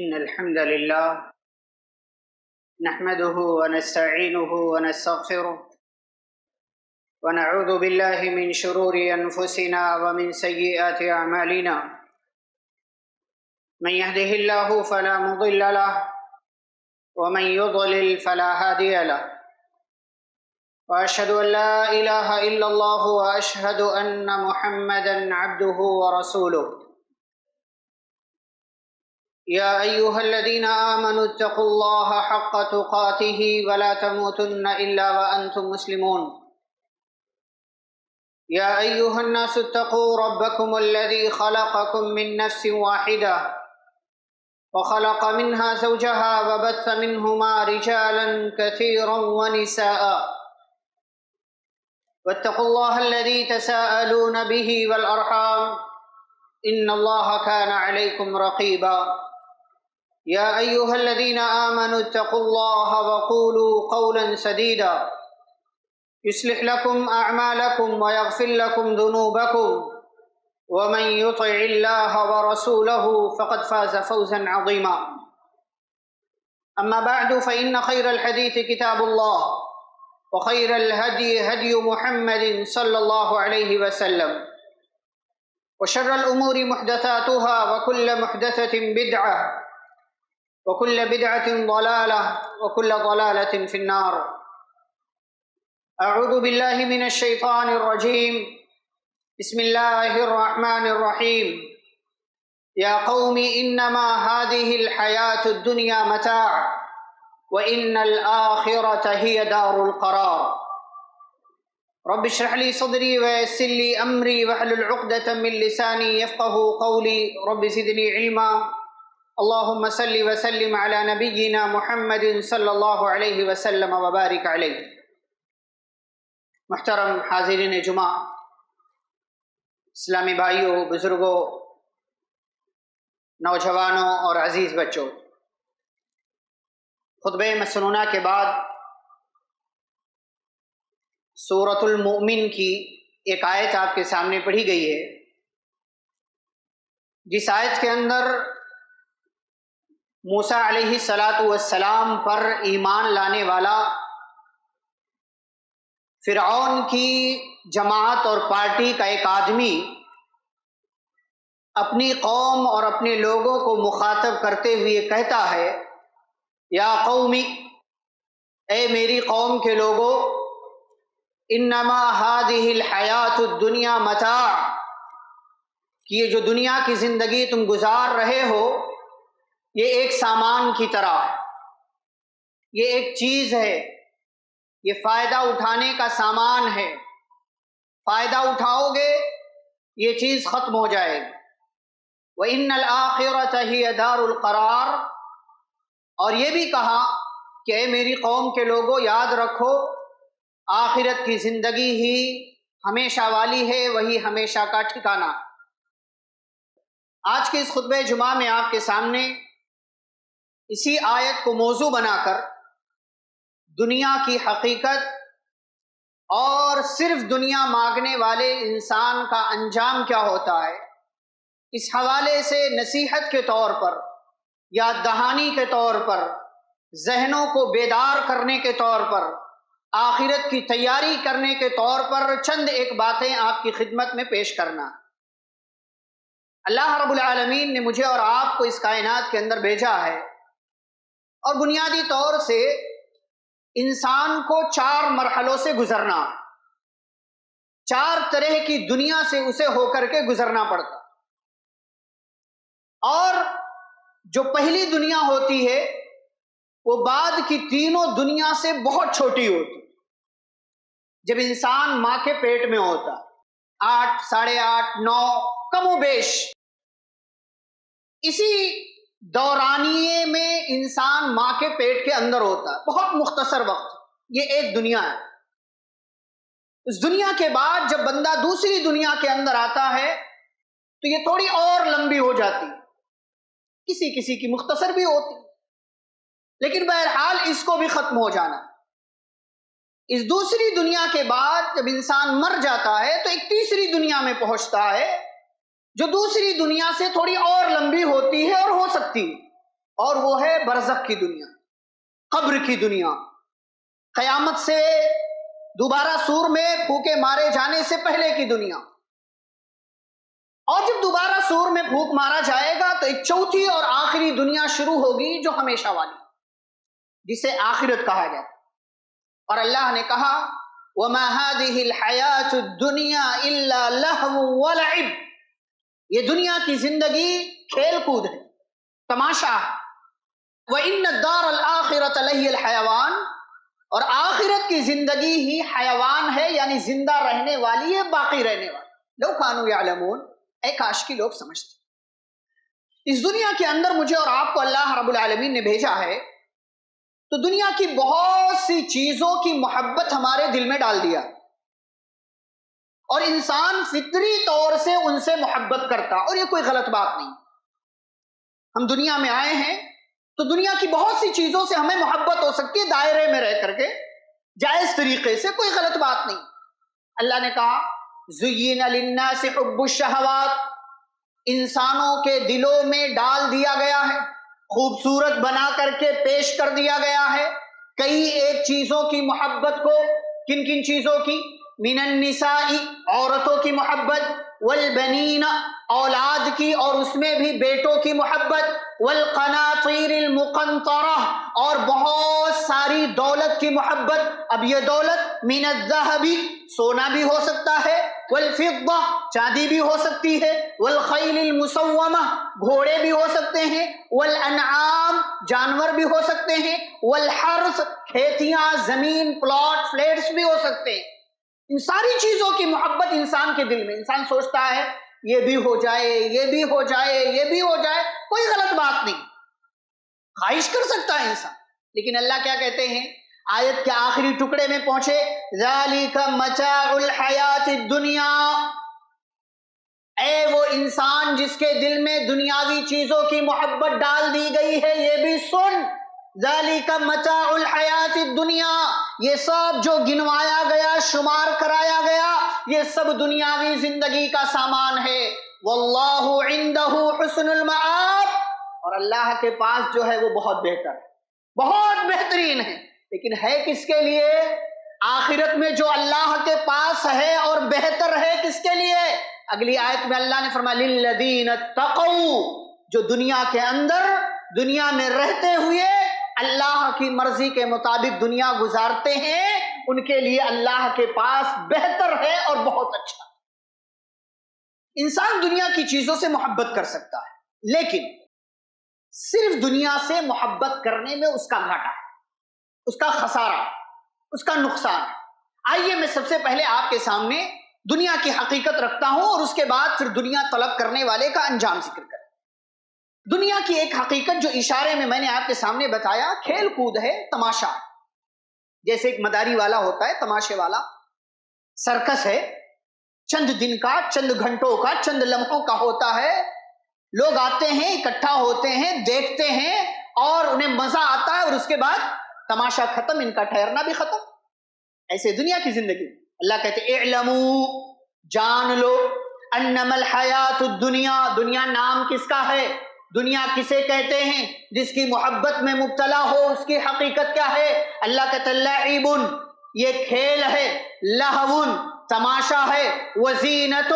إن الحمد لله نحمده ونستعينه ونستغفره ونعوذ بالله من شرور أنفسنا ومن سيئات أعمالنا. من يهده الله فلا مضل له ومن يضلل فلا هادي له. وأشهد أن لا إله إلا الله وأشهد أن محمدا عبده ورسوله. يا أيها الذين آمنوا اتقوا الله حق تقاته ولا تموتن إلا وأنتم مسلمون. يا أيها الناس اتقوا ربكم الذي خلقكم من نفس واحدة وخلق منها زوجها وبث منهما رجالا كثيرا ونساء. واتقوا الله الذي تساءلون به والأرحام إن الله كان عليكم رقيبا. يا أيها الذين آمنوا اتقوا الله وقولوا قولا سديدا يصلح لكم أعمالكم ويغفر لكم ذنوبكم ومن يطع الله ورسوله فقد فاز فوزا عظيما. أما بعد فإن خير الحديث كتاب الله وخير الهدي هدي محمد صلى الله عليه وسلم وشر الأمور محدثاتها وكل محدثة بدعة وكل بدعة ضلالة وكل ضلالة في النار. أعوذ بالله من الشيطان الرجيم. بسم الله الرحمن الرحيم. يا قوم إنما هذه الحياة الدنيا متاع وإن الآخرة هي دار القرار. رب اشرح لي صدري ويسر لي أمري واحلل عقدة من لساني يفقهوا قولي. رب زدني علما. اللهم صل وسلم على نبينا محمد صلی اللہ علیہ وسلم وبارک علیہ. محترم حاضرین جمعہ، اسلامی بھائیوں، بزرگوں، نوجوانوں اور عزیز بچوں، خطبہ مسنونہ کے بعد سورۃ المؤمن کی ایک آیت آپ کے سامنے پڑھی گئی ہے، جس آیت کے اندر موسیٰ علیہ السلام پر ایمان لانے والا فرعون کی جماعت اور پارٹی کا ایک آدمی اپنی قوم اور اپنے لوگوں کو مخاطب کرتے ہوئے کہتا ہے، یا قومی، اے میری قوم کے لوگوں، انما هذه الحیات الدنیا متاع، کہ یہ جو دنیا کی زندگی تم گزار رہے ہو یہ ایک سامان کی طرح ہے، یہ ایک چیز ہے، یہ فائدہ اٹھانے کا سامان ہے، فائدہ اٹھاؤ گے یہ چیز ختم ہو جائے گی. وَإِنَّ الْآخِرَةَ هِيَ دَارُ الْقَرَارِ، اور یہ بھی کہا کہ اے میری قوم کے لوگوں، یاد رکھو آخرت کی زندگی ہی ہمیشہ والی ہے، وہی ہمیشہ کا ٹھکانہ. آج کے اس خطبہ جمعہ میں آپ کے سامنے اسی آیت کو موضوع بنا کر دنیا کی حقیقت اور صرف دنیا مانگنے والے انسان کا انجام کیا ہوتا ہے، اس حوالے سے نصیحت کے طور پر، یاد دہانی کے طور پر، ذہنوں کو بیدار کرنے کے طور پر، آخرت کی تیاری کرنے کے طور پر چند ایک باتیں آپ کی خدمت میں پیش کرنا. اللہ رب العالمین نے مجھے اور آپ کو اس کائنات کے اندر بھیجا ہے، اور بنیادی طور سے انسان کو 4 مرحلوں سے گزرنا، 4 طرح کی دنیا سے اسے ہو کر کے گزرنا پڑتا. اور جو پہلی دنیا ہوتی ہے وہ بعد کی تینوں دنیا سے بہت چھوٹی ہوتی. جب انسان ماں کے پیٹ میں ہوتا، 8، 8.5، 9 کم و بیش، اسی دورانیے میں انسان ماں کے پیٹ کے اندر ہوتا ہے، بہت مختصر وقت. یہ ایک دنیا ہے. اس دنیا کے بعد جب بندہ دوسری دنیا کے اندر آتا ہے تو یہ تھوڑی اور لمبی ہو جاتی، کسی کسی کی مختصر بھی ہوتی، لیکن بہرحال اس کو بھی ختم ہو جانا. اس دوسری دنیا کے بعد جب انسان مر جاتا ہے تو ایک تیسری دنیا میں پہنچتا ہے جو دوسری دنیا سے تھوڑی اور لمبی ہوتی ہے اور ہو سکتی ہے. اور وہ ہے برزخ کی دنیا، قبر کی دنیا، قیامت سے دوبارہ سور میں پھونکے مارے جانے سے پہلے کی دنیا۔ اور جب دوبارہ سور میں پھونک مارا جائے گا تو ایک چوتھی اور آخری دنیا شروع ہوگی جو ہمیشہ والی، جسے آخرت کہا جاتا ہے۔ اور اللہ نے کہا وَمَا هَذِهِ الْحَيَاةُ الدُّنْيَا إِلَّا لَهْوٌ وَلَعِبٌ، یہ دنیا کی زندگی کھیل کود ہے، تماشا ہے۔ وَإِنَّ الدَّارَ الْآخِرَةَ لَهِيَ الْحَيَوَانُ، اور آخرت کی زندگی ہی حیوان ہے، یعنی زندہ رہنے والی ہے، باقی رہنے والی۔ لو كانوا يعلمون، اے کاش کی لوگ سمجھتے۔ اس دنیا کے اندر مجھے اور آپ کو اللہ رب العالمین نے بھیجا ہے تو دنیا کی بہت سی چیزوں کی محبت ہمارے دل میں ڈال دیا، اور انسان فطری طور سے ان سے محبت کرتا، اور یہ کوئی غلط بات نہیں۔ ہم دنیا میں آئے ہیں تو دنیا کی بہت سی چیزوں سے ہمیں محبت ہو سکتی ہے، دائرے میں رہ کر کے، جائز طریقے سے، کوئی غلط بات نہیں۔ اللہ نے کہا زُيِّنَ لِلنَّاسِ حُبُّ الشَّهَوَاتِ، انسانوں کے دلوں میں ڈال دیا گیا ہے، خوبصورت بنا کر کے پیش کر دیا گیا ہے کئی ایک چیزوں کی محبت کو۔ کن کن چیزوں کی؟ من النساء، عورتوں کی محبت، والبنین، اولاد کی، اور اس میں بھی بیٹوں کی محبت، والقناطیر المقنطرہ، اور بہت ساری دولت کی محبت۔ اب یہ دولت من الذہب، سونا بھی ہو سکتا ہے، والفضہ، چاندی بھی ہو سکتی ہے، والخیل المسومہ، گھوڑے بھی ہو سکتے ہیں، والانعام، جانور بھی ہو سکتے ہیں، والحرث، کھیتیاں، زمین، پلاٹ، فلیٹس بھی ہو سکتے ہیں۔ ان ساری چیزوں کی محبت انسان کے دل میں، انسان سوچتا ہے یہ بھی ہو جائے، یہ بھی ہو جائے، یہ بھی ہو جائے، کوئی غلط بات نہیں، خواہش کر سکتا ہے انسان۔ لیکن اللہ کیا کہتے ہیں آیت کے آخری ٹکڑے میں پہنچے، ذَلِكَ مَتَاعُ الْحَيَاةِ الدُّنْيَا، اے وہ انسان جس کے دل میں دنیاوی چیزوں کی محبت ڈال دی گئی ہے، یہ بھی سن، ذَلِكَ مَتَاعُ الْحَيَاةِ الدُّنْيَا، یہ سب جو گنوایا گیا، شمار کرایا گیا، یہ سب دنیاوی زندگی کا سامان ہے۔ وَاللَّهُ عِندَهُ حُسْنُ الْمَآبِ، اور اللہ کے پاس جو ہے وہ بہت بہتر ہے، بہت بہترین ہے۔ لیکن ہے کس کے لیے؟ آخرت میں جو اللہ کے پاس ہے اور بہتر ہے، کس کے لیے؟ اگلی آیت میں اللہ نے فرمایا لِلَّذِينَ اتَّقَوْا، جو دنیا کے اندر، دنیا میں رہتے ہوئے اللہ کی مرضی کے مطابق دنیا گزارتے ہیں، ان کے لیے اللہ کے پاس بہتر ہے اور بہت اچھا۔ انسان دنیا کی چیزوں سے محبت کر سکتا ہے، لیکن صرف دنیا سے محبت کرنے میں اس کا گھاٹا ہے، اس کا خسارہ، اس کا نقصان ہے۔ آئیے میں سب سے پہلے آپ کے سامنے دنیا کی حقیقت رکھتا ہوں، اور اس کے بعد پھر دنیا طلب کرنے والے کا انجام ذکر کریں۔ دنیا کی ایک حقیقت جو اشارے میں نے آپ کے سامنے بتایا، کھیل کود ہے، تماشا ہے۔ جیسے ایک مداری والا ہوتا ہے، تماشے والا، سرکس ہے، چند دن کا، چند گھنٹوں کا، چند لمحوں کا ہوتا ہے۔ لوگ آتے ہیں، اکٹھا ہوتے ہیں، دیکھتے ہیں، اور انہیں مزہ آتا ہے، اور اس کے بعد تماشا ختم، ان کا ٹھہرنا بھی ختم۔ ایسے دنیا کی زندگی اللہ کہتے اعلموا، جان لو، انما الحیات الدنیا، دنیا نام کس کا ہے؟ دنیا کسے کہتے ہیں؟ جس کی محبت میں مبتلا ہو، اس کی حقیقت کیا ہے؟ اللہ کہتا ہے لعب، یہ کھیل ہے، لہو، تماشا ہے، وزینت،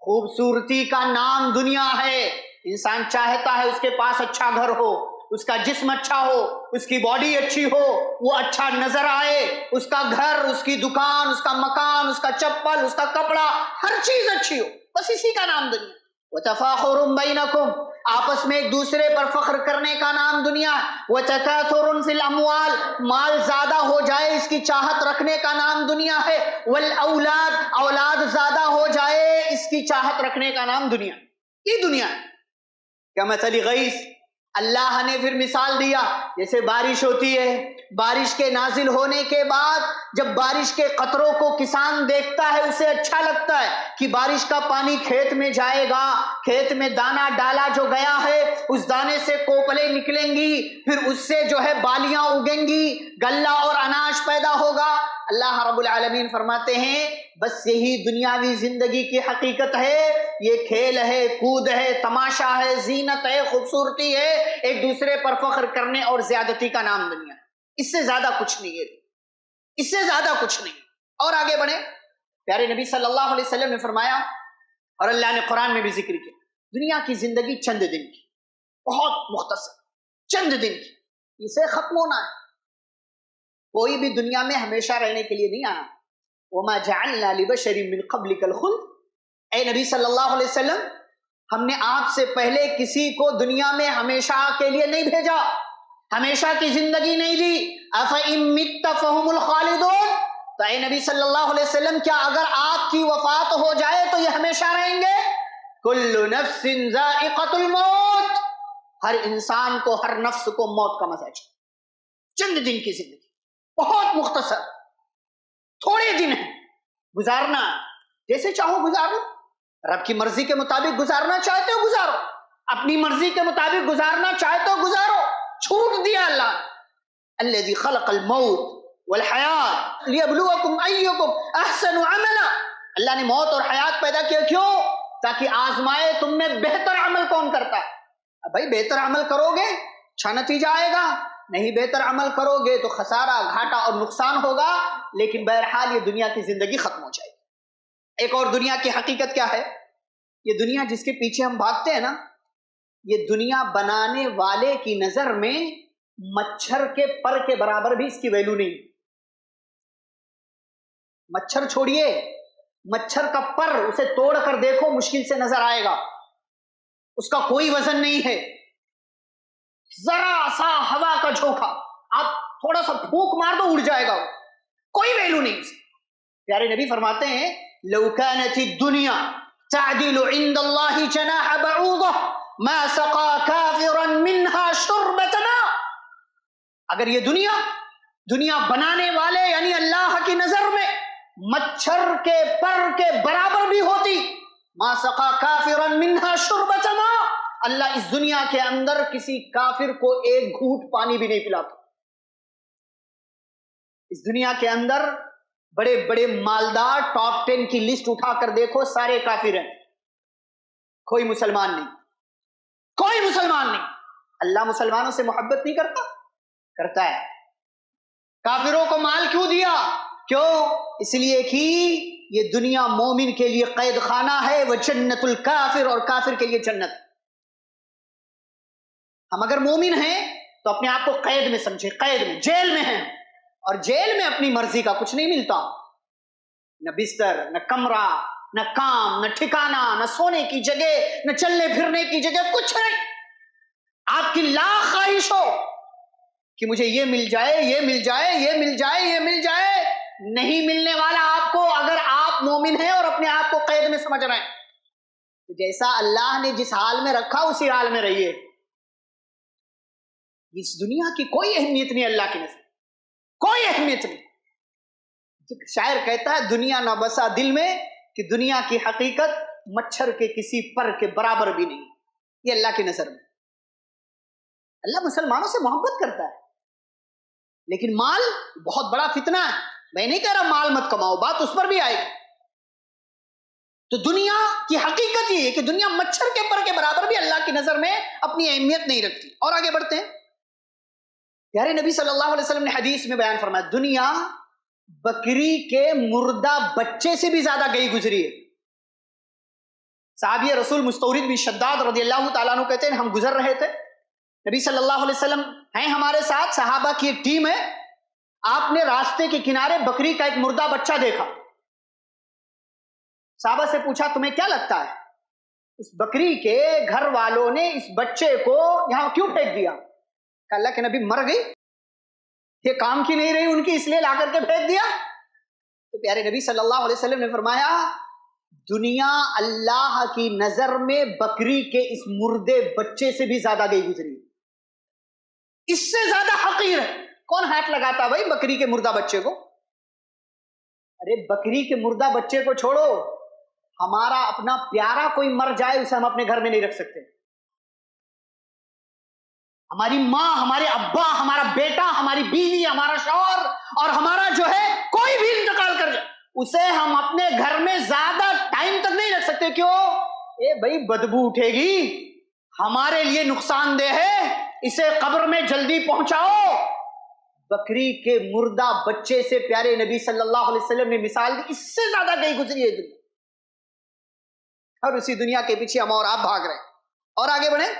خوبصورتی کا نام دنیا ہے۔ انسان چاہتا ہے اس کے پاس اچھا گھر ہو، اس کا جسم اچھا ہو، اس کی باڈی اچھی ہو، وہ اچھا نظر آئے، اس کا گھر، اس کی دکان، اس کا مکان، اس کا چپل، اس کا کپڑا، ہر چیز اچھی ہو، بس اسی کا نام دنیا۔ وَتَفَاخُرٌ بَيْنَكُمْ، آپس میں ایک دوسرے پر فخر کرنے کا نام دنیا۔ وَتَكَاثُرٌ فِي الْأَمْوَالِ، مال زیادہ ہو جائے اس کی چاہت رکھنے کا نام دنیا ہے۔ وَالْأَوْلَادِ، اولاد زیادہ ہو جائے اس کی چاہت رکھنے کا نام دنیا۔ یہ دنیا ہے۔ کمثل غیث، اللہ نے پھر مثال دیا، جیسے بارش ہوتی ہے، بارش کے نازل ہونے کے بعد جب بارش کے قطروں کو کسان دیکھتا ہے، اسے اچھا لگتا ہے کہ بارش کا پانی کھیت میں جائے گا، کھیت میں دانا ڈالا جو گیا ہے، اس دانے سے کوپلیں نکلیں گی، پھر اس سے جو ہے بالیاں اگیں گی، غلہ اور اناج پیدا ہوگا۔ اللہ رب العالمین فرماتے ہیں بس یہی دنیاوی زندگی کی حقیقت ہے. یہ کھیل ہے، کود ہے، تماشا ہے، زینت ہے، خوبصورتی ہے، ایک دوسرے پر فخر کرنے اور زیادتی کا نام دنیا ہے. اس سے زیادہ کچھ نہیں ہے، اس سے زیادہ کچھ نہیں. اور آگے بڑھیں. پیارے نبی صلی اللہ علیہ وسلم نے فرمایا اور اللہ نے قرآن میں بھی ذکر کیا، دنیا کی زندگی چند دن کی، بہت مختصر، چند دن کی، اسے ختم ہونا ہے. کوئی بھی دنیا میں ہمیشہ رہنے کے لیے نہیں آنا. وما جعلنا لبشر من قبلک الخلد. اے نبی صلی اللہ علیہ وسلم، ہم نے آپ سے پہلے کسی کو دنیا میں ہمیشہ کے لیے نہیں بھیجا، ہمیشہ کی زندگی نہیں دی. افإن مت فهم الخالدون. تو اے نبی صلی اللہ علیہ وسلم، کیا اگر آپ کی وفات ہو جائے تو یہ ہمیشہ رہیں گے؟ کل نفس ذائقۃ الموت. ہر انسان کو، ہر نفس کو موت کا مزہ چاہیے. چند دن کی زندگی، بہت مختصر، تھوڑے دن ہیں، گزارنا جیسے چاہو گزارو. رب کی مرضی کے مطابق گزارنا چاہتے ہو گزارو، اپنی مرضی کے مطابق گزارنا چاہتے ہو گزارو. چھوٹ دیا اللہ نے. الذی خلق الموت والحیات لیبلوکم ایکم احسن عملا. اللہ نے موت اور حیات پیدا کیا کیوں؟ تاکہ آزمائے تم میں بہتر عمل کون کرتا ہے. اب بھائی بہتر عمل کرو گے اچھا نتیجہ آئے گا، نہیں بہتر عمل کرو گے تو خسارہ، گھاٹا اور نقصان ہوگا. لیکن بہرحال یہ دنیا کی زندگی ختم ہو جائے گی. ایک اور دنیا کی حقیقت کیا ہے؟ یہ دنیا جس کے پیچھے ہم بھاگتے ہیں نا، یہ دنیا بنانے والے کی نظر میں مچھر کے پر کے برابر بھی اس کی ویلو نہیں. مچھر چھوڑیے، مچھر کا پر اسے توڑ کر دیکھو مشکل سے نظر آئے گا، اس کا کوئی وزن نہیں ہے. ذرا سا ہوا کا جھونکا، آپ تھوڑا سا پھونک مار دو اڑ جائے گا، کوئی ویلو نہیں. پیارے نبی فرماتے ہیں لو كانت الدنيا تعدل عند الله جناح بعوضة ما سقى كافرا منها شربة ماء. اگر یہ دنیا بنانے والے یعنی اللہ کی نظر میں مچھر کے پر کے برابر بھی ہوتی، ما سقى كافرا منها شربة ماء، اللہ اس دنیا کے اندر کسی کافر کو ایک گھونٹ پانی بھی نہیں پلاتا. اس دنیا کے اندر بڑے بڑے مالدار ٹاپ 10 کی لسٹ اٹھا کر دیکھو، سارے کافر ہیں، کوئی مسلمان نہیں، کوئی مسلمان نہیں. اللہ مسلمانوں سے محبت نہیں کرتا؟ کرتا ہے. کافروں کو مال کیوں دیا؟ کیوں؟ اس لیے کہ یہ دنیا مومن کے لیے قید خانہ ہے، وہ جنت الکافر، اور کافر کے لیے جنت. ہم اگر مومن ہیں تو اپنے آپ کو قید میں سمجھے، قید میں، جیل میں ہیں. اور جیل میں اپنی مرضی کا کچھ نہیں ملتا، نہ بستر، نہ کمرہ، نہ کام، نہ ٹھکانہ، نہ سونے کی جگہ، نہ چلنے پھرنے کی جگہ، کچھ نہیں. آپ کی لاکھ خواہش ہو کہ مجھے یہ مل جائے، یہ مل جائے، یہ مل جائے، یہ مل جائے، نہیں ملنے والا آپ کو، اگر آپ مومن ہیں اور اپنے آپ کو قید میں سمجھ رہے ہیں. تو جیسا اللہ نے جس حال میں رکھا اسی حال میں رہیے. اس دنیا کی کوئی اہمیت نہیں، اللہ کی نظر کوئی اہمیت نہیں. شاعر کہتا ہے دنیا نہ بسا دل میں، کہ دنیا کی حقیقت مچھر کے کسی پر کے برابر بھی نہیں. یہ اللہ کی نظر میں. اللہ مسلمانوں سے محبت کرتا ہے، لیکن مال بہت بڑا فتنہ ہے. میں نہیں کہہ رہا مال مت کماؤ، بات اس پر بھی آئے گی. تو دنیا کی حقیقت یہ ہے کہ دنیا مچھر کے پر کے برابر بھی اللہ کی نظر میں اپنی اہمیت نہیں رکھتی. اور آگے بڑھتے ہیں. پیارے نبی صلی اللہ علیہ وسلم نے حدیث میں بیان فرمایا دنیا بکری کے مردہ بچے سے بھی زیادہ گئی گزری ہے. صحابی رسول مستورد بن شداد رضی اللہ تعالیٰ عنہ کہتے ہیں ہم گزر رہے تھے، نبی صلی اللہ علیہ وسلم ہیں ہمارے ساتھ، صحابہ کی ایک ٹیم ہے. آپ نے راستے کے کنارے بکری کا ایک مردہ بچہ دیکھا. صحابہ سے پوچھا تمہیں کیا لگتا ہے اس بکری کے گھر والوں نے اس بچے کو یہاں کیوں پھینک دیا؟ کہ اللہ کے نبی مر گئی، یہ کام کی نہیں رہی ان کی، اس لیے لا کر کے پھینک دیا. تو پیارے نبی صلی اللہ علیہ وسلم نے فرمایا دنیا اللہ کی نظر میں بکری کے اس مردے بچے سے بھی زیادہ گئی گزری، اس سے زیادہ حقیر ہے. کون ہاتھ لگاتا بھائی بکری کے مردہ بچے کو؟ ارے بکری کے مردہ بچے کو چھوڑو، ہمارا اپنا پیارا کوئی مر جائے اسے ہم اپنے گھر میں نہیں رکھ سکتے. ہماری ماں، ہمارے ابا، ہمارا بیٹا، ہماری بیوی، ہمارا شوہر اور ہمارا جو ہے کوئی بھی انتقال کر جائے، اسے ہم اپنے گھر میں زیادہ ٹائم تک نہیں رکھ سکتے. کیوں؟ اے بھائی بدبو اٹھے گی، ہمارے لیے نقصان دہ ہے، اسے قبر میں جلدی پہنچاؤ. بکری کے مردہ بچے سے پیارے نبی صلی اللہ علیہ وسلم نے مثال دی، اس سے زیادہ کہیں گزری ہے دنیا، اور اسی دنیا کے پیچھے ہم اور آپ بھاگ رہے ہیں. اور آگے بڑھیں،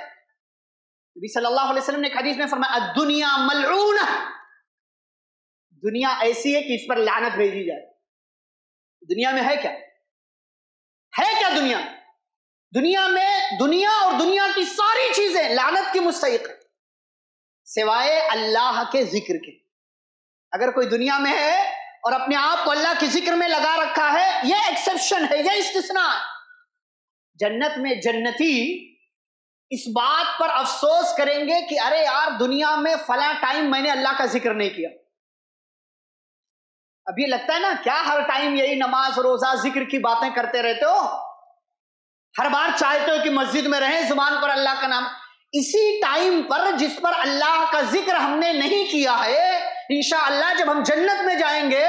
نبی صلی اللہ علیہ وسلم نے ایک حدیث میں فرمایا الدنیا ملعونہ، دنیا ایسی ہے کہ اس پر لعنت بھیجی جائے. دنیا میں ہے کیا؟ ہے کیا دنیا؟ دنیا میں دنیا اور دنیا کی ساری چیزیں لعنت کی مستحق ہیں سوائے اللہ کے ذکر کے. اگر کوئی دنیا میں ہے اور اپنے آپ کو اللہ کے ذکر میں لگا رکھا ہے، یہ ایکسیپشن ہے، یہ استثناء ہے. جنت میں جنتی اس بات پر افسوس کریں گے کہ ارے یار دنیا میں فلاں ٹائم میں نے اللہ کا ذکر نہیں کیا. اب یہ لگتا ہے نا کیا ہر ٹائم یہی نماز روزہ ذکر کی باتیں کرتے رہتے ہو، ہر بار چاہتے ہو کہ مسجد میں رہیں زبان پر اللہ کا نام. اسی ٹائم پر جس پر اللہ کا ذکر ہم نے نہیں کیا ہے، انشاءاللہ جب ہم جنت میں جائیں گے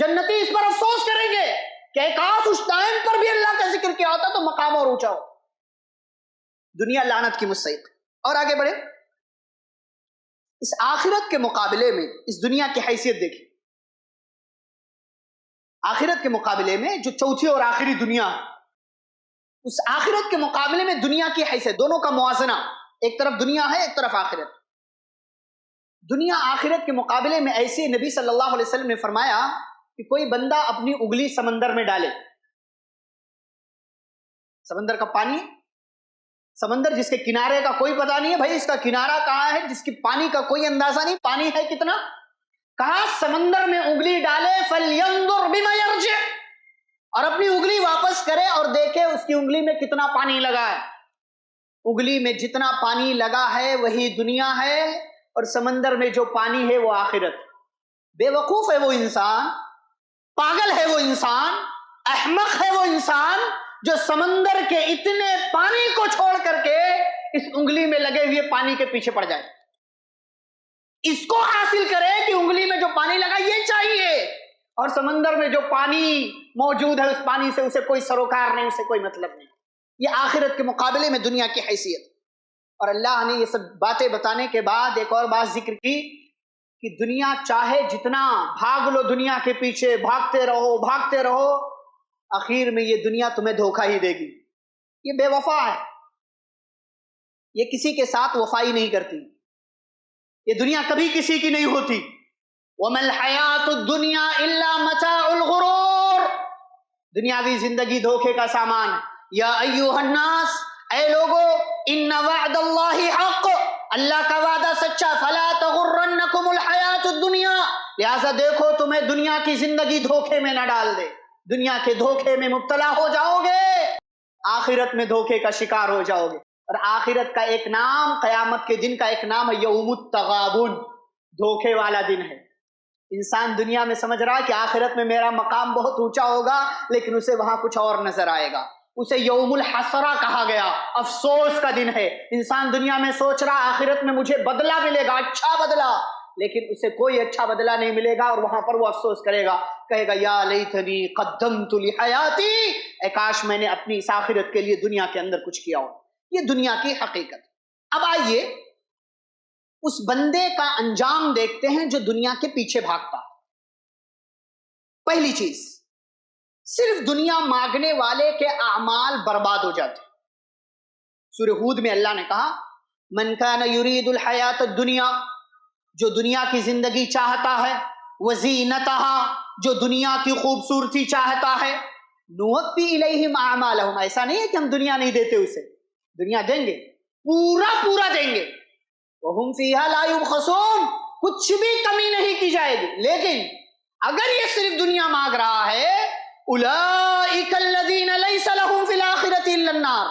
جنتی اس پر افسوس کریں گے کہ کاش اس ٹائم پر بھی اللہ کا ذکر کیا ہوتا تو مقام اور اونچا ہو. دنیا لعنت کی مستحق. اور آگے بڑھے، اس آخرت کے مقابلے میں اس دنیا کی حیثیت دیکھیں. آخرت کے مقابلے میں جو چوتھی اور آخری دنیا، اس آخرت کے مقابلے میں دنیا کی حیثیت، دونوں کا موازنہ، ایک طرف دنیا ہے ایک طرف آخرت. دنیا آخرت کے مقابلے میں ایسی، نبی صلی اللہ علیہ وسلم نے فرمایا کہ کوئی بندہ اپنی انگلی سمندر میں ڈالے، سمندر کا پانی، سمندر جس کے کنارے کا کوئی پتہ نہیں ہے، بھائی اس کا کنارہ کہاں ہے، جس کی پانی کا کوئی اندازہ نہیں، پانی ہے کتنا، کہا سمندر میں انگلی ڈالے فَلْيَنْظُرْ بِمَا يَرْجِعْ، اور اپنی انگلی واپس کرے اور دیکھے اس کی انگلی میں کتنا پانی لگا ہے. انگلی میں جتنا پانی لگا ہے وہی دنیا ہے، اور سمندر میں جو پانی ہے وہ آخرت. بے وقوف ہے وہ انسان، پاگل ہے وہ انسان، احمق ہے وہ انسان جو سمندر کے اتنے پانی کو چھوڑ کر کے اس انگلی میں لگے ہوئے پانی کے پیچھے پڑ جائے. اس کو حاصل کرے کہ انگلی میں جو پانی لگا یہ چاہیے، اور سمندر میں جو پانی موجود ہے اس پانی سے اسے کوئی سروکار نہیں، اسے کوئی مطلب نہیں. یہ آخرت کے مقابلے میں دنیا کی حیثیت. اور اللہ نے یہ سب باتیں بتانے کے بعد ایک اور بات ذکر کی کہ دنیا چاہے جتنا بھاگ لو دنیا کے پیچھے، بھاگتے رہو، آخر میں یہ دنیا تمہیں دھوکہ ہی دے گی. یہ بے وفا ہے، یہ کسی کے ساتھ وفائی نہیں کرتی، یہ دنیا کبھی کسی کی نہیں ہوتی. وَمَا الْحَيَاةُ الدُّنْيَا إِلَّا مَتَاعُ الْغُرُورِ، دنیاوی زندگی دھوکے کا سامان. یا ایھا الناس، اے لوگو، ان وعد اللہ حق، اللہ کا وعدہ سچا، فلا تغرنکم الحیات الدنیا، لہذا دیکھو تمہیں دنیا کی زندگی دھوکے میں نہ ڈال دے، دنیا کے دھوکے میں مبتلا ہو جاؤ گے، آخرت میں دھوکے کا شکار ہو جاؤ گے. اور آخرت کا ایک نام، قیامت کے دن کا ایک نام ہے یوم التغابن، دھوکے والا دن ہے. انسان دنیا میں سمجھ رہا ہے کہ آخرت میں میرا مقام بہت اونچا ہوگا، لیکن اسے وہاں کچھ اور نظر آئے گا. اسے یوم الحسرہ کہا گیا، افسوس کا دن ہے. انسان دنیا میں سوچ رہا آخرت میں مجھے بدلہ ملے گا، اچھا بدلہ، لیکن اسے کوئی اچھا بدلہ نہیں ملے گا، اور وہاں پر وہ افسوس کرے گا، کہے گا یا لیتنی قدمت لحیاتی، اے کاش میں نے اپنی اس آخرت کے لیے دنیا کے اندر کچھ کیا ہو. یہ دنیا کی حقیقت. اب آئیے اس بندے کا انجام دیکھتے ہیں جو دنیا کے پیچھے بھاگتا. پہلی چیز، صرف دنیا مانگنے والے کے اعمال برباد ہو جاتے. سورہ ہود میں اللہ نے کہا من کان یرید الحیات الدنیا، جو دنیا کی زندگی چاہتا ہے، وزینتها، جو دنیا کی خوبصورتی چاہتا ہے، نوفی الیہم اعمالہم، ایسا نہیں ہے کہ ہم دنیا نہیں دیتے اسے، دنیا دیں گے، پورا دیں گے، وہم فیہا لا یبخسون، کچھ بھی کمی نہیں کی جائے گی. لیکن اگر یہ صرف دنیا مانگ رہا ہے، اولئک الذین لیس لہم فی الآخرۃ الا النار،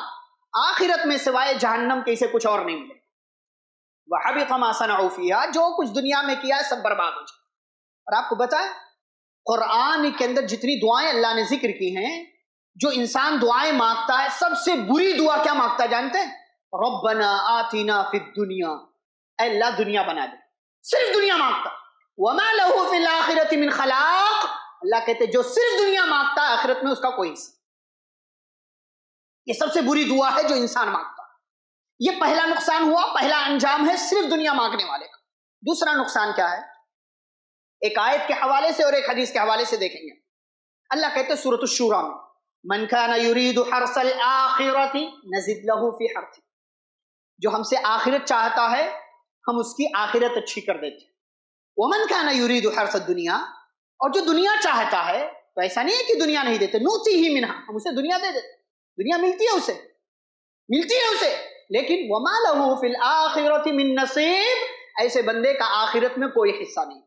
آخرت میں سوائے جہنم کے اسے کچھ اور نہیں ملے. وحبط ما صنعوا فیہا، جو کچھ دنیا میں کیا ہے سب برباد ہو جائے. اور آپ کو بتائیں قرآن کے اندر جتنی دعائیں اللہ نے ذکر کی ہیں، جو انسان دعائیں مانگتا ہے سب سے بری دعا کیا مانگتا ہے جانتے ہیں؟ ربنا آتنا فی الدنیا، اے اللہ دنیا بنا دے، صرف دنیا مانگتا. وما لہ فی الآخرۃ من خلاق، اللہ کہتے جو صرف دنیا مانگتا ہے آخرت میں اس کا کوئی حصہ. یہ سب سے بری دعا ہے جو انسان مانگتا ہے. یہ پہلا نقصان ہوا، پہلا انجام ہے صرف دنیا مانگنے والے کا. دوسرا نقصان کیا ہے؟ ایک آیت کے حوالے سے اور ایک حدیث کے حوالے سے دیکھیں گے. اللہ کہتے ہیں سورۃ الشورى میں من کان یرید حرث الآخرۃ نزد له فی حرثہ، جو ہم سے آخرت چاہتا ہے ہم اس کی آخرت اچھی کر دیتے ہیں. ومن کان یرید حرث الدنیا، اور جو دنیا چاہتا ہے تو ایسا نہیں ہے کہ دنیا نہیں دیتے، نؤتیہ منہا، ہم اسے دنیا دے دیتے، دنیا ملتی ہے اسے، لیکن وما له فی الآخرۃ من نصیب، ایسے بندے کا آخرت میں کوئی حصہ نہیں.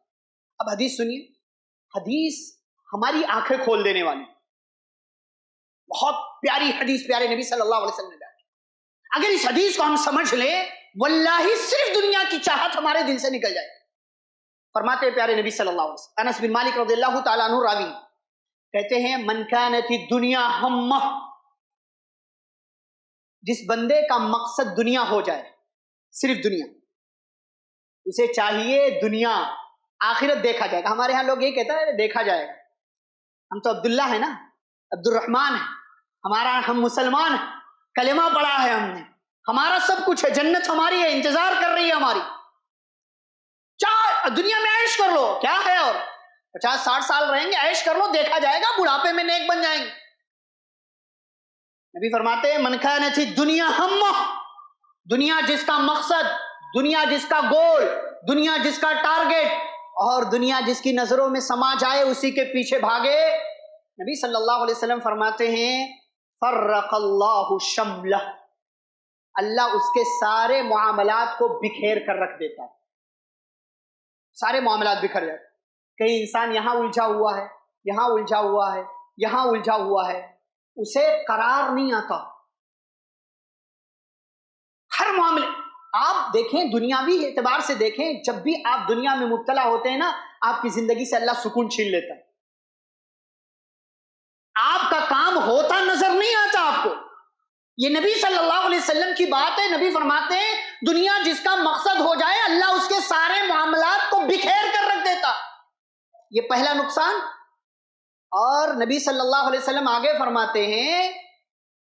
اب حدیث سنیے، حدیث ہماری آنکھیں کھول دینے والی، بہت پیاری حدیث پیارے نبی صلی اللہ علیہ وسلم نے بیان کی. اگر اس حدیث کو ہم سمجھ لیں واللہ صرف دنیا کی چاہت ہمارے دل سے نکل جائے. فرماتے ہیں پیارے نبی صلی اللہ علیہ وسلم، انس بن مالک رضی اللہ تعالیٰ عنہ راوی کہتے ہیں من کانت الدنیا ہمہ، جس بندے کا مقصد دنیا ہو جائے، صرف دنیا، اسے چاہیے دنیا، آخرت دیکھا جائے گا. ہمارے ہاں لوگ یہ کہتا ہے دیکھا جائے گا. ہم تو عبداللہ ہے نا، عبد الرحمن ہے، ہم مسلمان ہیں، کلمہ پڑھا ہے ہم نے، ہمارا سب کچھ ہے، جنت ہماری ہے، انتظار کر رہی ہے ہماری. دنیا میں عیش کر لو، کیا ہے، اور 50-60 سال رہیں گے، عیش کر لو، دیکھا جائے گا، بڑھاپے میں نیک بن جائیں گے. نبی فرماتے ہیں من کانت الدنیا ہمہ، دنیا جس کا مقصد، دنیا جس کا گول، دنیا جس کا ٹارگٹ، اور دنیا جس کی نظروں میں سما جائے اسی کے پیچھے بھاگے. نبی صلی اللہ علیہ وسلم فرماتے ہیں فرق اللہ شملہ، اللہ اس کے سارے معاملات کو بکھیر کر رکھ دیتا ہے، سارے معاملات بکھر جاتے. کہیں انسان یہاں الجھا ہوا ہے، یہاں الجھا ہوا ہے، یہاں الجھا ہوا ہے، اسے قرار نہیں آتا. ہر معاملے آپ دیکھیں، دنیاوی اعتبار سے دیکھیں، جب بھی آپ دنیا میں مبتلا ہوتے ہیں نا، آپ کی زندگی سے اللہ سکون چھین لیتا ہے. آپ کا کام ہوتا نظر نہیں آتا آپ کو. یہ نبی صلی اللہ علیہ وسلم کی بات ہے. نبی فرماتے ہیں دنیا جس کا مقصد ہو جائے اللہ اس کے سارے معاملات کو بکھیر کر رکھ دیتا. یہ پہلا نقصان. اور نبی صلی اللہ علیہ وسلم آگے فرماتے ہیں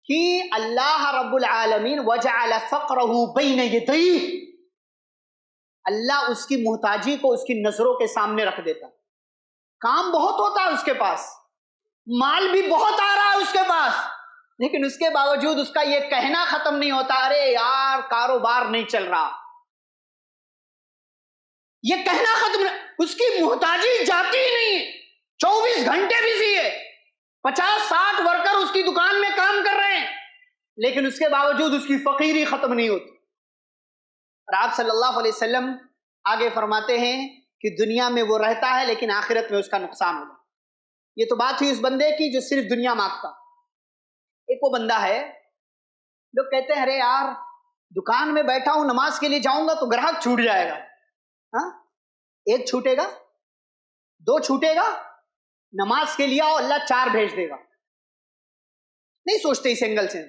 کہ اللہ رب العالمین وجعل فقرہ بین یدیہ، اللہ اس کی محتاجی کو اس کی نظروں کے سامنے رکھ دیتا. کام بہت ہوتا ہے اس کے پاس، مال بھی بہت آ رہا ہے اس کے پاس، لیکن اس کے باوجود اس کا یہ کہنا ختم نہیں ہوتا ارے یار کاروبار نہیں چل رہا. یہ کہنا ختم نہیں، اس کی محتاجی جاتی ہی نہیں ہے، 24 گھنٹے بزی ہے، 50-60 ورکر اس کی دکان میں کام کر رہے ہیں، لیکن اس کے باوجود اس کی فقیری ختم نہیں ہوتی. اور آپ صلی اللہ علیہ وسلم آگے فرماتے ہیں کہ دنیا میں وہ رہتا ہے لیکن آخرت میں اس کا نقصان ہوگا. یہ تو بات ہوئی اس بندے کی جو صرف دنیا مانگتا. ایک وہ بندہ ہے، لوگ کہتے ہیں ارے یار دکان میں بیٹھا ہوں نماز کے لیے جاؤں گا تو گراہک چھوٹ جائے گا. ہاں، ایک چھوٹے گا، 2 چھوٹے گا، نماز کے لیے آؤ اللہ 4 بھیج دے گا. نہیں سوچتے اس اینگل سے،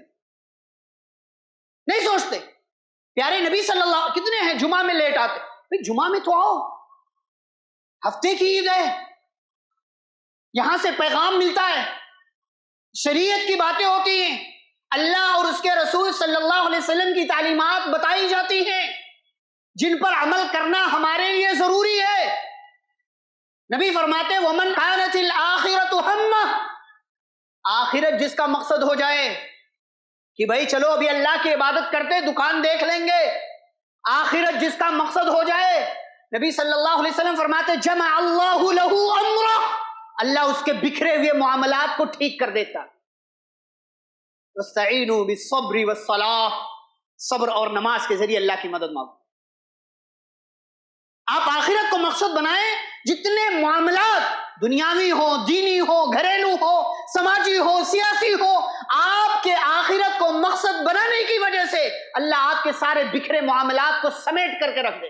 نہیں سوچتے. پیارے نبی صلی اللہ، کتنے ہیں جمعہ میں لیٹ آتے، بھئی جمعہ میں تو آؤ، ہفتے کی عید ہے، یہاں سے پیغام ملتا ہے، شریعت کی باتیں ہوتی ہیں، اللہ اور اس کے رسول صلی اللہ علیہ وسلم کی تعلیمات بتائی جاتی ہیں جن پر عمل کرنا ہمارے لیے ضروری ہے. نبی فرماتے ومن کانت الآخرۃ ہمہ، آخرت جس کا مقصد ہو جائے کہ بھائی چلو ابھی اللہ کی عبادت کرتے دکان دیکھ لیں گے، آخرت جس کا مقصد ہو جائے، نبی صلی اللہ علیہ وسلم فرماتے جمع اللہ لہ امرہ، اللہ اس کے بکھرے ہوئے معاملات کو ٹھیک کر دیتا. وَاسْتَعِینُوا بِالصَّبْرِ وَالصَّلَاةِ، صبر اور نماز کے ذریعے اللہ کی مدد مانگو. آپ آخرت کو مقصد بنائیں. جتنے معاملات دنیاوی ہو، دینی ہو، گھریلو ہو، سماجی ہو، سیاسی ہو، آپ کے آخرت کو مقصد بنانے کی وجہ سے اللہ آپ کے سارے بکھرے معاملات کو سمیٹ کر کے رکھ دے.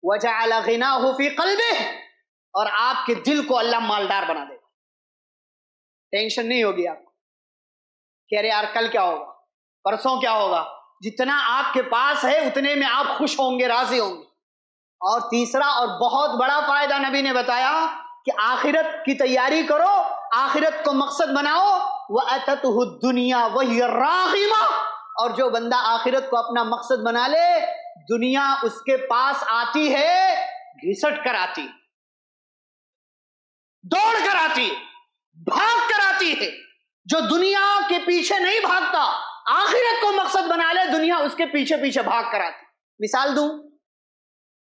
وَجَعَلَ غِنَاهُ فِي قَلْبِهِ، اور آپ کے دل کو اللہ مالدار بنا دے. ٹینشن نہیں ہوگی آپ کو کہ ارے یار کل کیا ہوگا، پرسوں کیا ہوگا. جتنا آپ کے پاس ہے اتنے میں آپ خوش ہوں گے، راضی ہوں گے. اور تیسرا اور بہت بڑا فائدہ نبی نے بتایا کہ آخرت کی تیاری کرو، آخرت کو مقصد بناؤ. وَأَتَتْهُ الدُّنْيَا وَهِيَ رَاغِمَةٌ، اور جو بندہ آخرت کو اپنا مقصد بنا لے، دنیا اس کے پاس آتی ہے گھسٹ کر آتی، دوڑ کر آتی، بھاگ کر آتی ہے. جو دنیا کے پیچھے نہیں بھاگتا، آخرت کو مقصد بنا لے، دنیا اس کے پیچھے پیچھے بھاگ کر آتی. مثال دوں،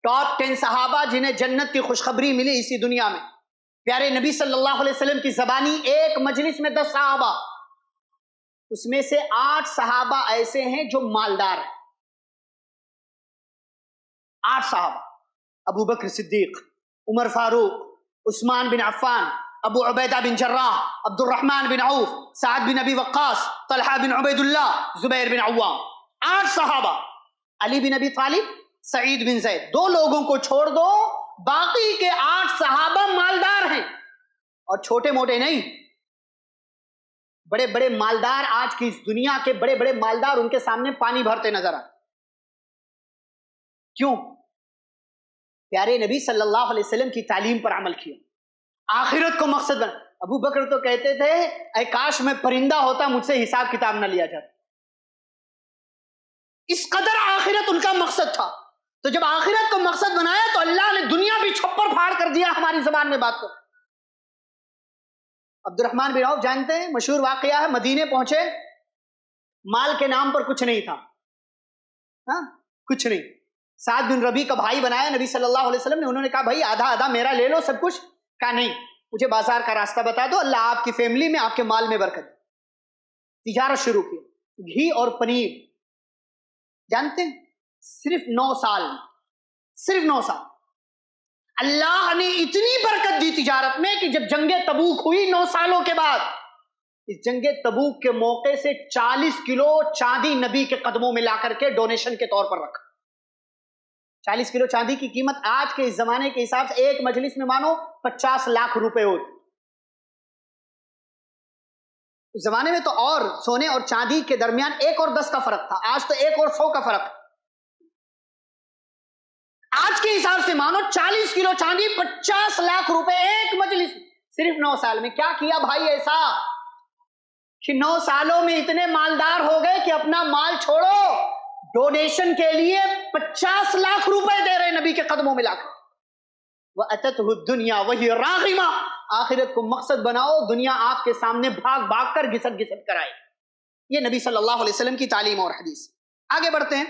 ٹاپ 10 صحابہ جنہیں جنت کی خوشخبری ملی اسی دنیا میں. پیارے نبی صلی اللہ علیہ وسلم کی زبانی ایک مجلس میں 10 صحابہ، اس میں سے 8 صحابہ ایسے ہیں جو مالدار ہیں. 8 صحابہ: ابو بکر صدیق، عمر فاروق، عثمان بن عفان، ابو عبیدہ بن جراح، عبد الرحمن بن عوف، سعد بن ابی وقاص، طلحہ بن عبید اللہ، زبیر بن عوام. 8 صحابہ. علی بن ابی طالب، سعید بن زید. 2 لوگوں کو چھوڑ دو، باقی کے 8 صحابہ مالدار ہیں، اور چھوٹے موٹے نہیں، بڑے بڑے مالدار. آج کی اس دنیا کے بڑے بڑے مالدار ان کے سامنے پانی بھرتے نظر آتے. کیوں؟ پیارے نبی صلی اللہ علیہ وسلم کی تعلیم پر عمل کیا، آخرت کو مقصد بنا. ابو بکر تو کہتے تھے اے کاش میں پرندہ ہوتا، مجھ سے حساب کتاب نہ لیا جاتا. اس قدر آخرت ان کا مقصد تھا. تو جب آخرت کو مقصد بنایا تو اللہ نے دنیا بھی چھپر پھاڑ کر دیا. ہماری زبان میں بات کرو، عبد الرحمن بن عوف جانتے ہیں، مشہور واقعہ ہے. مدینے پہنچے، مال کے نام پر کچھ نہیں تھا، کچھ نہیں. سعد بن ربیع کا بھائی بنایا نبی صلی اللہ علیہ وسلم نے. انہوں نے کہا بھائی آدھا آدھا میرا لے لو سب کچھ. کہا نہیں، مجھے بازار کا راستہ بتا دو، اللہ آپ کی فیملی میں، آپ کے مال میں برکت. تجارت شروع کی، گھی اور پنیر. جانتے ہیں صرف 9 سال، صرف 9 سال اللہ نے اتنی برکت دی تجارت میں کہ جب جنگ تبوک ہوئی 9 سالوں کے بعد، اس جنگ تبوک کے موقع سے 40 کلو چاندی نبی کے قدموں میں لا کر کے ڈونیشن کے طور پر رکھا. 40 کلو چاندی کی قیمت آج کے اس زمانے کے حساب سے ایک مجلس میں مانو 50 لاکھ روپے ہوتی. اس زمانے میں تو اور سونے اور چاندی کے درمیان 1 اور 10 کا فرق تھا، آج تو 1 اور 100 کا فرق. آج کے حساب سے مانو 40 کلو چاندی 50 لاکھ روپے ایک مجلس، صرف 9 سال میں. کیا کیا بھائی ایسا کہ 9 سالوں میں اتنے مالدار ہو گئے کہ اپنا مال چھوڑو، ڈونیشن کے لیے 50 لاکھ روپے دے رہے نبی کے قدموں میں لا کر. وَأَتَتْهُ الدُّنْيَا وَهِيَ رَاغِمَةٌ، آخرت کو مقصد بناؤ، دنیا آپ کے سامنے بھاگ بھاگ کر گھسٹ گھسٹ کر آئے. یہ نبی صلی اللہ علیہ وسلم کی تعلیم اور حدیث. آگے بڑھتے ہیں.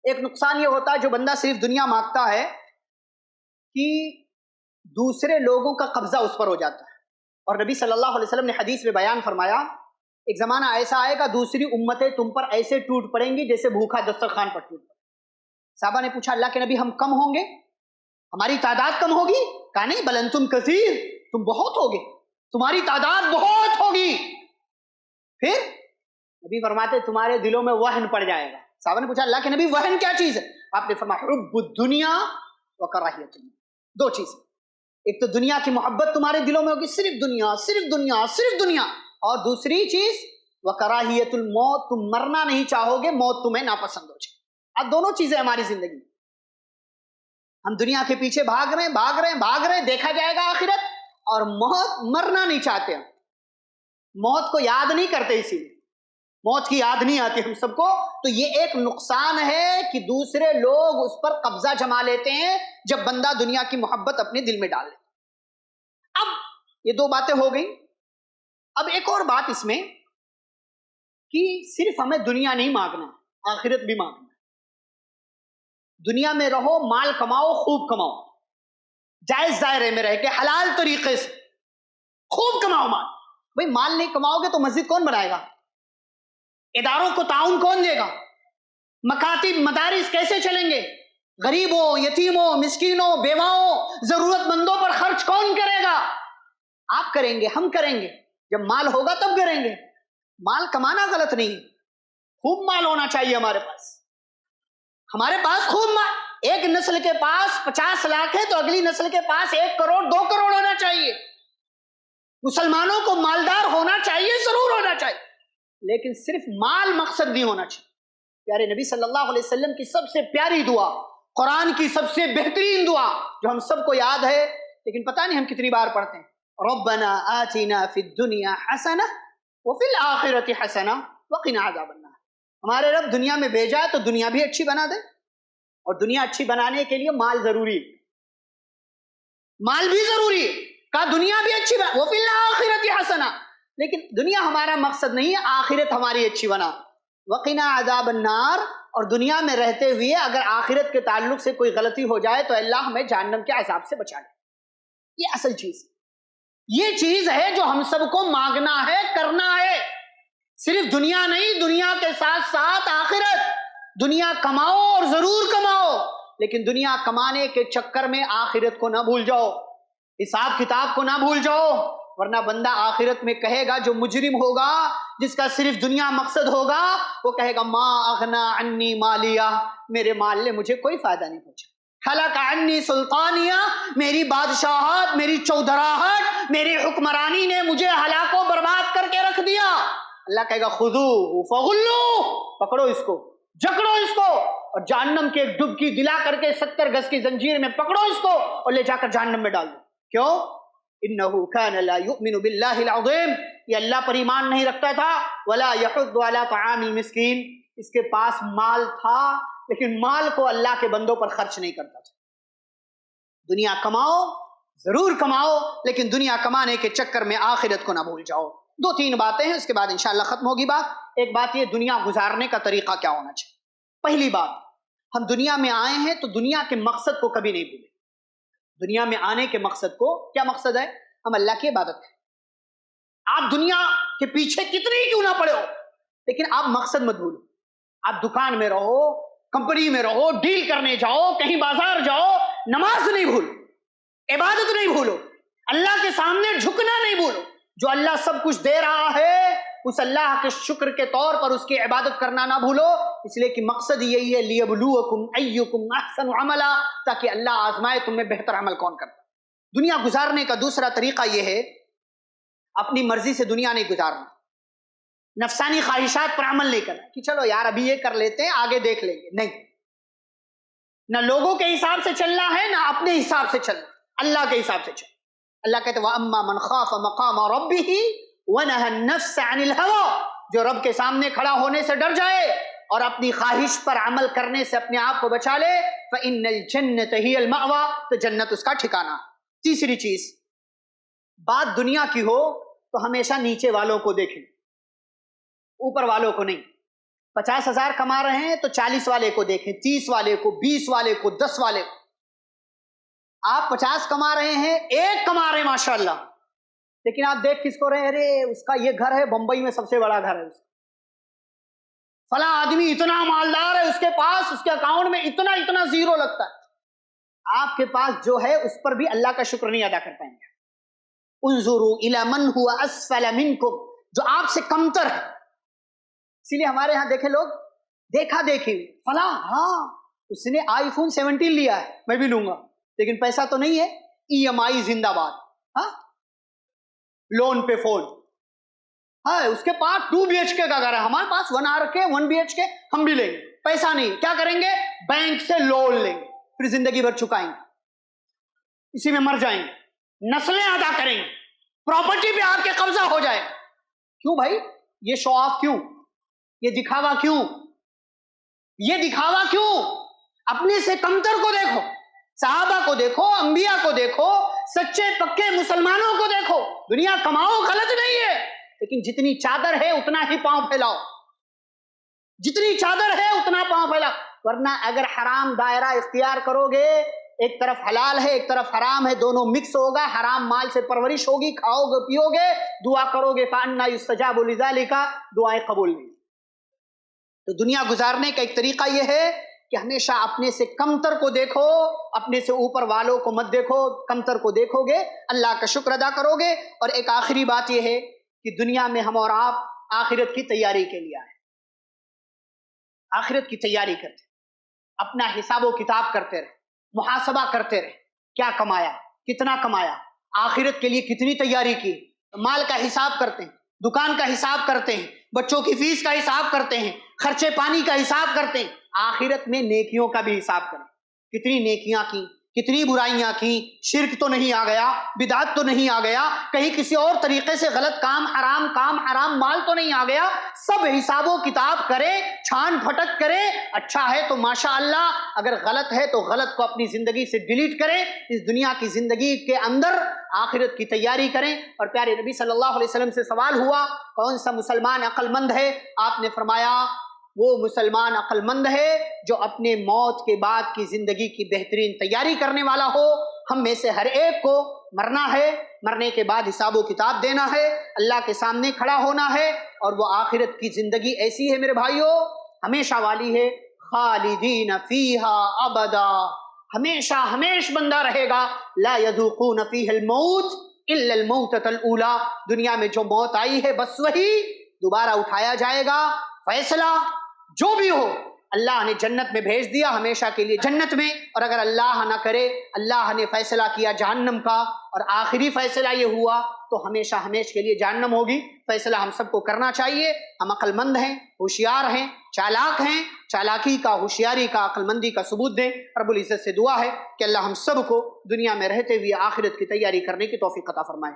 ایک نقصان یہ ہوتا ہے جو بندہ صرف دنیا مانگتا ہے کہ دوسرے لوگوں کا قبضہ اس پر ہو جاتا ہے. اور نبی صلی اللہ علیہ وسلم نے حدیث میں بیان فرمایا ایک زمانہ ایسا آئے گا دوسری امتیں تم پر ایسے ٹوٹ پڑیں گی جیسے بھوکا دسترخوان پر ٹوٹ پڑے. صحابہ نے پوچھا اللہ کے نبی ہم کم ہوں گے، ہماری تعداد کم ہوگی؟ کہا نہیں، بل انتم کثیر، تم بہت ہوگے، تمہاری تعداد بہت ہوگی. پھر نبی فرماتے تمہارے دلوں میں وہن پڑ جائے گا. صحابہ نے پوچھا اللہ کے نبی وہن کیا چیز ہے؟ آپ نے فرمایا حب الدنیا وکراہیت الموت. 2 چیزیں، ایک تو دنیا کی محبت تمہارے دلوں میں ہوگی، صرف دنیا صرف دنیا صرف دنیا، اور دوسری چیز وکراہیت الموت، تم مرنا نہیں چاہو گے، موت تمہیں ناپسند ہو جائے. اب دونوں چیزیں ہماری زندگی میں، ہم دنیا کے پیچھے بھاگ رہے ہیں، دیکھا جائے گا آخرت، اور موت مرنا نہیں چاہتے، موت کو یاد نہیں کرتے، اسی لیے موت کی یاد نہیں آتی ہم سب کو. تو یہ ایک نقصان ہے کہ دوسرے لوگ اس پر قبضہ جما لیتے ہیں جب بندہ دنیا کی محبت اپنے دل میں ڈال لے. اب یہ 2 باتیں ہو گئی. اب ایک اور بات اس میں کہ صرف ہمیں دنیا نہیں مانگنا، آخرت بھی مانگنا. دنیا میں رہو، مال کماؤ، خوب کماؤ، جائز دائرے میں رہ کے حلال طریقے سے خوب کماؤ مال. بھئی مال نہیں کماؤ گے تو مسجد کون بنائے گا؟ اداروں کو تعاون کون دے گا؟ مکاتب مدارس کیسے چلیں گے؟ غریبوں، یتیموں، مسکینوں، بیواؤں، ضرورت مندوں پر خرچ کون کرے گا؟ آپ کریں گے، ہم کریں گے. جب مال ہوگا تب کریں گے. مال کمانا غلط نہیں، خوب مال ہونا چاہیے ہمارے پاس خوب مال. ایک نسل کے پاس 50 لاکھ ہے تو اگلی نسل کے پاس 1 کروڑ 2 کروڑ ہونا چاہیے. مسلمانوں کو مالدار ہونا چاہیے، ضرور ہونا چاہیے، لیکن صرف مال مقصد نہیں ہونا چاہیے. پیارے نبی صلی اللہ علیہ وسلم کی سب سے پیاری دعا، قرآن کی سب سے بہترین دعا جو ہم سب کو یاد ہے، لیکن پتہ نہیں ہم کتنی بار پڑھتے ہیں ربنا آتنا فی الدنیا حسنہ وفی الآخرۃ حسنہ وقنا عذاب النار. ہمارے رب دنیا میں بھیجا ہے تو دنیا بھی اچھی بنا دے, اور دنیا اچھی بنانے کے لیے مال ضروری ہے, مال بھی ضروری ہے, کہا دنیا بھی اچھی بنا وفی الآخرۃ حسنہ, لیکن دنیا ہمارا مقصد نہیں ہے, آخرت ہماری اچھی بنا. وقنا عذاب النار, اور دنیا میں رہتے ہوئے اگر آخرت کے تعلق سے کوئی غلطی ہو جائے تو اللہ ہمیں جہنم کے عذاب سے بچا لے. یہ اصل چیز, یہ چیز ہے جو ہم سب کو مانگنا ہے, کرنا ہے. صرف دنیا نہیں, دنیا کے ساتھ ساتھ آخرت. دنیا کماؤ اور ضرور کماؤ, لیکن دنیا کمانے کے چکر میں آخرت کو نہ بھول جاؤ, حساب کتاب کو نہ بھول جاؤ, ورنہ بندہ آخرت میں کہے گا, جو مجرم ہوگا جس کا صرف دنیا مقصد ہوگا, وہ کہے گا ما اغنا عنی مالیہ, میرے مال نے مجھے کوئی فائدہ نہیں پہنچا. حلق عنی سلطانیہ, میری بادشاہت, میری چودراہٹ, میری حکمرانی نے مجھے ہلاک و برباد کر کے رکھ دیا. اللہ کہے گا خذوہ فغلوہ, پکڑو اس کو, جکڑو اس کو, اور جہنم کے ایک ڈبکی دلا کر کے 70 گز کی زنجیر میں پکڑو اس کو اور لے جا کر جہنم میں ڈال دو. کیوں؟ انہ کان لا یؤمن باللہ العظیم, یہ اللہ پر ایمان نہیں رکھتا تھا. ولا یحض علی طعام المسکین, اس کے پاس مال تھا لیکن مال کو اللہ کے بندوں پر خرچ نہیں کرتا تھا. دنیا کماؤ, ضرور کماؤ, لیکن دنیا کمانے کے چکر میں آخرت کو نہ بھول جاؤ. 2-3 باتیں ہیں, اس کے بعد انشاءاللہ ختم ہوگی بات. ایک بات یہ, دنیا گزارنے کا طریقہ کیا ہونا چاہیے. پہلی بات, ہم دنیا میں آئے ہیں تو دنیا کے مقصد کو کبھی نہیں بھولیں. دنیا میں آنے کے مقصد کو, کیا مقصد ہے؟ ہم اللہ کی عبادت کریں. آپ دنیا کے پیچھے کتنی کیوں نہ پڑے ہو, لیکن آپ مقصد مت بھولو. آپ دکان میں رہو, کمپنی میں رہو, ڈیل کرنے جاؤ, کہیں بازار جاؤ, نماز نہیں بھولو, عبادت نہیں بھولو, اللہ کے سامنے جھکنا نہیں بھولو. جو اللہ سب کچھ دے رہا ہے اس اللہ کے شکر کے طور پر اس کی عبادت کرنا نہ بھولو, اس لیے کہ مقصد یہی ہے لیبلوکم ایکم احسن عملا, تاکہ اللہ آزمائے تم میں بہتر عمل کون کرتا. دنیا گزارنے کا دوسرا طریقہ یہ ہے, اپنی مرضی سے دنیا نہیں گزارنا, نفسانی خواہشات پر عمل نہیں کرنا کہ چلو یار ابھی یہ کر لیتے ہیں آگے دیکھ لیں گے. نہیں, نہ لوگوں کے حساب سے چلنا ہے نہ اپنے حساب سے چلنا, اللہ کے حساب سے چلنا. اللہ کہتے ہیں وَأَمَّا مَنْ خَافَ مَقَامَ رَبِّهِ وَنَهَى النَّفْسَ عَنِ الْهَوَىٰ, جو رب کے سامنے کھڑا ہونے سے ڈر جائے اور اپنی خواہش پر عمل کرنے سے اپنے آپ کو بچا لے, فَإِنَّ الْجَنَّةَ هِيَ الْمَأْوَىٰ, تو جنت اس کا ٹھکانہ. تیسری چیز, بات دنیا کی ہو تو ہمیشہ نیچے والوں کو دیکھیں, اوپر والوں کو نہیں. 50,000 کما رہے ہیں تو 40 والے کو دیکھیں, 30 والے کو, 20 والے کو, 10 والے کو. آپ 50 کما رہے ہیں, 1 کما رہے ہیں ماشاءاللہ, لیکن آپ دیکھ کس کو رہے, ارے اس کا یہ گھر ہے بمبئی میں سب سے بڑا گھر ہے, فلاں آدمی اتنا مالدار ہے, اس کے پاس اس کے اکاؤنٹ میں اتنا زیرو لگتا ہے. آپ کے پاس جو ہے اس پر بھی اللہ کا شکر نہیں ادا کر پائیں گے. انظروا الی من هو اسفل منکم, جو آپ سے کمتر ہے. اسی لیے ہمارے ہاں دیکھے لوگ دیکھا دیکھی, فلاں ہاں اس نے آئی فون 17 لیا ہے, میں بھی لوں گا, لیکن پیسہ تو نہیں ہے, ای ایم آئی زندہ باد, ہاں لون پہ فون, ہاں اس کے پاس 2 BHK کا گھر ہے, ہمارے پاس 1 RK 1 BHK, ہم بھی لیں گے. پیسہ نہیں, کیا کریں گے, بینک سے لون لیں گے, پھر زندگی بھر چکائیں گے, اسی میں مر جائیں گے, نسلیں ادا کریں گے, پراپرٹی پہ آ کے قبضہ ہو جائے. کیوں بھائی, یہ شو آف کیوں, یہ دکھاوا کیوں, یہ دکھاوا کیوں؟ اپنے سے کمتر کو دیکھو, صحابہ کو دیکھو, انبیاء کو دیکھو, سچے پکے مسلمانوں کو دیکھو. دنیا کماؤ غلط نہیں ہے, لیکن جتنی چادر ہے اتنا ہی پاؤں پھیلاؤ, جتنی چادر ہے اتنا پاؤں پھیلاؤ. ورنہ اگر حرام دائرہ اختیار کرو گے, ایک طرف حلال ہے ایک طرف حرام ہے, دونوں مکس ہوگا, حرام مال سے پرورش ہوگی, کھاؤ گے پیو گے, دعا کرو گے فَأَنَّىٰ يُسْتَجَابُ لِذَٰلِكَ, دعائیں قبول نہیں. تو دنیا گزارنے کا ایک طریقہ یہ ہے کہ ہمیشہ اپنے سے کمتر کو دیکھو, اپنے سے اوپر والوں کو مت دیکھو. کمتر کو دیکھو گے اللہ کا شکر ادا کرو گے. اور ایک آخری بات یہ ہے کہ دنیا میں ہم اور آپ آخرت کی تیاری کے لیے آئے, آخرت کی تیاری کرتے, اپنا حساب و کتاب کرتے رہے, محاسبہ کرتے رہے, کیا کمایا, کتنا کمایا, آخرت کے لیے کتنی تیاری کی. مال کا حساب کرتے ہیں, دکان کا حساب کرتے ہیں, بچوں کی فیس کا حساب کرتے ہیں, خرچے پانی کا حساب کرتے ہیں. آخرت میں نیکیوں کا بھی حساب کریں, کتنی نیکیاں کی, کتنی برائیاں کی، شرک تو نہیں آ گیا، بدعت تو نہیں آ گیا، کہیں کسی اور طریقے سے غلط کام حرام مال تو نہیں آ گیا، سب حساب و کتاب کرے، چھان پھٹک کرے، اچھا ہے تو ماشاء اللہ، اگر غلط ہے تو غلط کو اپنی زندگی سے ڈیلیٹ کرے، اس دنیا کی زندگی کے اندر آخرت کی تیاری کریں۔ اور پیارے نبی صلی اللہ علیہ وسلم سے سوال ہوا کون سا مسلمان عقل مند ہے؟ آپ نے فرمایا وہ مسلمان عقل مند ہے جو اپنے موت کے بعد کی زندگی کی بہترین تیاری کرنے والا ہو۔ ہم میں سے ہر ایک کو مرنا ہے، مرنے کے بعد حساب و کتاب دینا ہے، اللہ کے سامنے کھڑا ہونا ہے، اور وہ آخرت کی زندگی ایسی ہے میرے بھائیو، ہمیشہ والی ہے، خالدین فیہا ابدا، ہمیشہ ہمیش بندہ رہے گا، لا یذوقون فیہ الموت الا الموتۃ الاولی، دنیا میں جو موت آئی ہے بس وہی دوبارہ اٹھایا جائے گا، فیصلہ جو بھی ہو اللہ نے جنت میں بھیج دیا، ہمیشہ کے لیے جنت میں، اور اگر اللہ نہ کرے، اللہ نے فیصلہ کیا جہنم کا، اور آخری فیصلہ یہ ہوا تو ہمیشہ ہمیش کے لیے جہنم ہوگی۔ فیصلہ ہم سب کو کرنا چاہیے، ہم عقل مند ہیں، ہوشیار ہیں، چالاک ہیں، چالاکی کا، ہوشیاری کا، عقل مندی کا ثبوت دیں۔ رب العزت سے دعا ہے کہ اللہ ہم سب کو دنیا میں رہتے ہوئے آخرت کی تیاری کرنے کی توفیق عطا فرمائے۔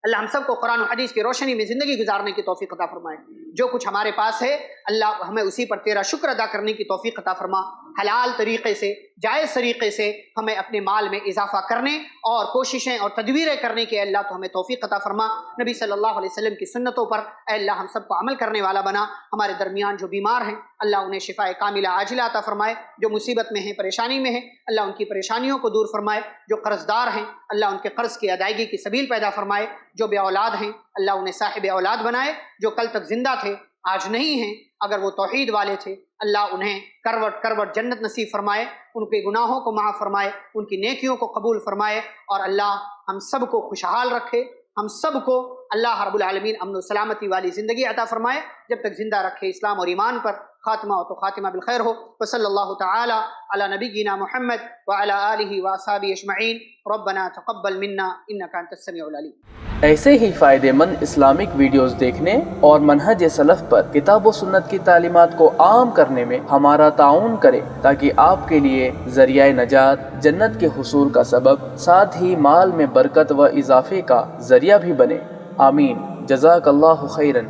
اللہ ہم سب کو قرآن و حدیث کی روشنی میں زندگی گزارنے کی توفیق عطا فرمائے۔ جو کچھ ہمارے پاس ہے اللہ ہمیں اسی پر تیرا شکر ادا کرنے کی توفیق عطا فرما، حلال طریقے سے، جائز طریقے سے ہمیں اپنے مال میں اضافہ کرنے اور کوششیں اور تدبیریں کرنے کے اللہ تو ہمیں توفیق عطا فرما۔ نبی صلی اللہ علیہ وسلم کی سنتوں پر اے اللہ ہم سب کو عمل کرنے والا بنا۔ ہمارے درمیان جو بیمار ہیں اللہ انہیں شفاء کاملہ عاجلہ عطا فرمائے، جو مصیبت میں ہیں، پریشانی میں ہیں اللہ ان کی پریشانیوں کو دور فرمائے، جو قرض دار ہیں اللہ ان کے قرض کی ادائیگی کی سبیل پیدا فرمائے، جو بے اولاد ہیں اللہ انہیں صاحب اولاد بنائے، جو کل تک زندہ تھے آج نہیں ہیں اگر وہ توحید والے تھے اللہ انہیں کروٹ کروٹ جنت نصیب فرمائے، ان کے گناہوں کو معاف فرمائے، ان کی نیکیوں کو قبول فرمائے، اور اللہ ہم سب کو خوشحال رکھے، ہم سب کو اللہ رب العالمین امن و سلامتی والی زندگی عطا فرمائے، جب تک زندہ رکھے اسلام اور ایمان پر، خاتمہ ہو تو خاتمہ بالخیر ہو۔ وصلی اللہ تعالی علی نبینا محمد وعلی آلہ واصحابہ اجمعین، ربنا تقبل منا انک انت السمیع العلیم۔ ایسے ہی فائدہ مند اسلامک ویڈیوز دیکھنے اور منہج سلف پر کتاب و سنت کی تعلیمات کو عام کرنے میں ہمارا تعاون کریں، تاکہ آپ کے لیے ذریعہ نجات، جنت کے حصول کا سبب، ساتھ ہی مال میں برکت و اضافے کا ذریعہ بھی بنے۔ آمین۔ جزاک اللہ خیرن۔